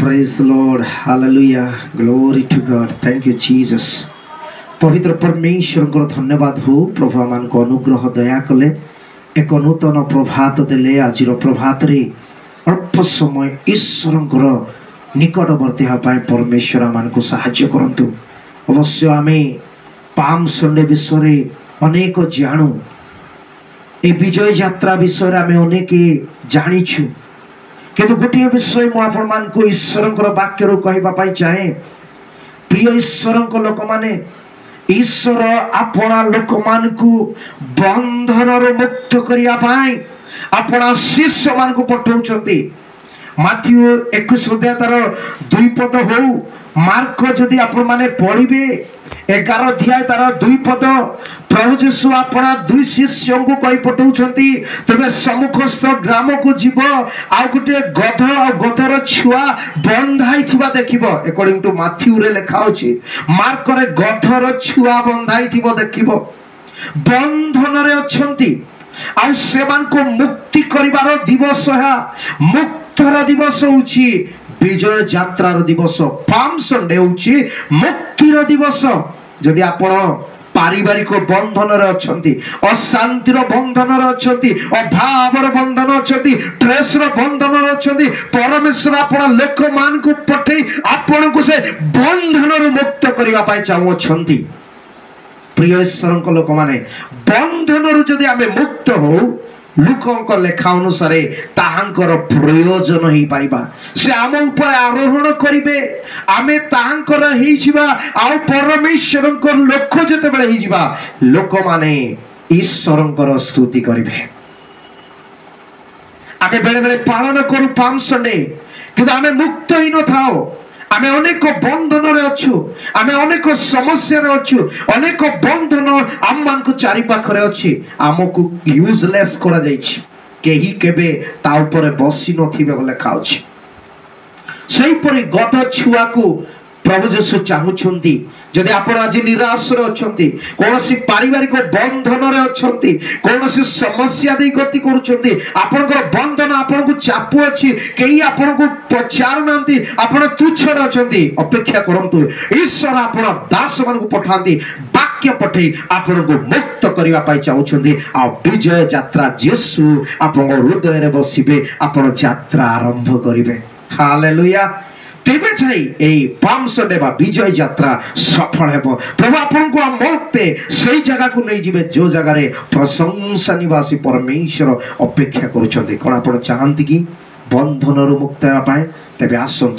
Praise the Lord. Hallelujah. Glory to God. Thank you, Jesus. पवित्र परमेश्वर को धन्यवाद हो प्रभु मान को अनुग्रह दया कले एक नूतन प्रभात देले आज प्रभात रे अल्प समय ईश्वर निकटवर्ती हाँ परमेश्वर मान को साहाय्य करंतु। अवश्य आमे पाम संडे विषय अनेक जानू ए विजय यात्रा विषय आमे अनेक जानिछु किंतु गोटे विषय मु आपण मान को ईश्वर वाक्य कहवाई चाहे प्रिय ईश्वर लोक माने ईश्वर आपना लोक मान को बंधन मुक्त करने आपना शिष्य मान को पठाउछंती। माथ्यू 21 तार 2 पद हो मार्क जदि आपण माने पढ़िबे 11 अध्याय तार 2 पद प्रभु जीशु आपना 2 शिष्य को कहि पठाउछंती तबे सम्मुखस्थ ग्राम को जीव आ गुटे गध आ गधर छुआ बंधाई थिबा देखिबो। अकॉर्डिंग टू माथ्यू रे लिखा अछि मार्क रे गधर छुआ बंधाई थिबो देखिबो। बंधन रे अछंती आ सेमान को मुक्ति करिवार दिवस है मुक्तर दिवस होची विजय यात्रार दिवस पाम संडे होची मुक्तिर दिवस। जदि आपण पारिवारिक बंधन रे अछंती अशांतिर बंधन रे अछंती अभावर बंधन अछंती ट्रेस रो बंधन रे अछंती परमेश्वर आपण लोक मान को पठे आपण को से बंधन रो मुक्त करिवा पाई चाहू अछंती। प्रिय ईश्वर लोक माने बंधन जदि आमे मुक्त हो लोक लेखा अनुसार ताहांकर प्रयोजन ही पारिबा से आम ऊपर आरोहण करिवे आमे ताहांकर ही जिबा आ परमेश्वर को लोक जते बेले ही जिबा लोक माने ईश्वरंकर स्तुति करिवे। आमे बेले बेले पालन करू पाम संडे किंतु आमे मुक्त ही न थाओ आमे अनेक बंधन रे अच्छु आमे अनेक समस्या रे अच्छु अनेक बंधन आम मान को चारि पाखरे अछि आमको यूजलेस करा जाइछि केही केबे ता ऊपर बसी नथिबे बोले खाउछि। सही परि गध छुआ को प्रभु जीशु चाहुछंती जदि आपण आज निराश रे अछंती कोनोसी पारिवारिक बंधन रे अछंती कोनोसी समस्या दे गति करूछंती आपनकर बंधन आपन को चापु अछि केही आपन को पचार नांती आपन तुच्छ रे अछंती अपेक्षा करंतु ईश्वर आपन दास मन को पठांती वाक्य पठे आपन को मुक्त करिवा पाई चाहुछंती आ विजय यात्रा जीशु आपन हृदय रे बसिबे आपन यात्रा आरंभ करिवे। हालेलुया। तेबे छाई एई पाम संडे बा विजय यात्रा सफल हेबो। प्रभु आपन को मते सही जगह को नै जिवे जो जगह रे प्रशंसा निवासी परमेश्वर अपेक्षा करूछंती। कोन आपन चाहंती कि बंधन मुक्त हेबा पाए तेबे आसंतु।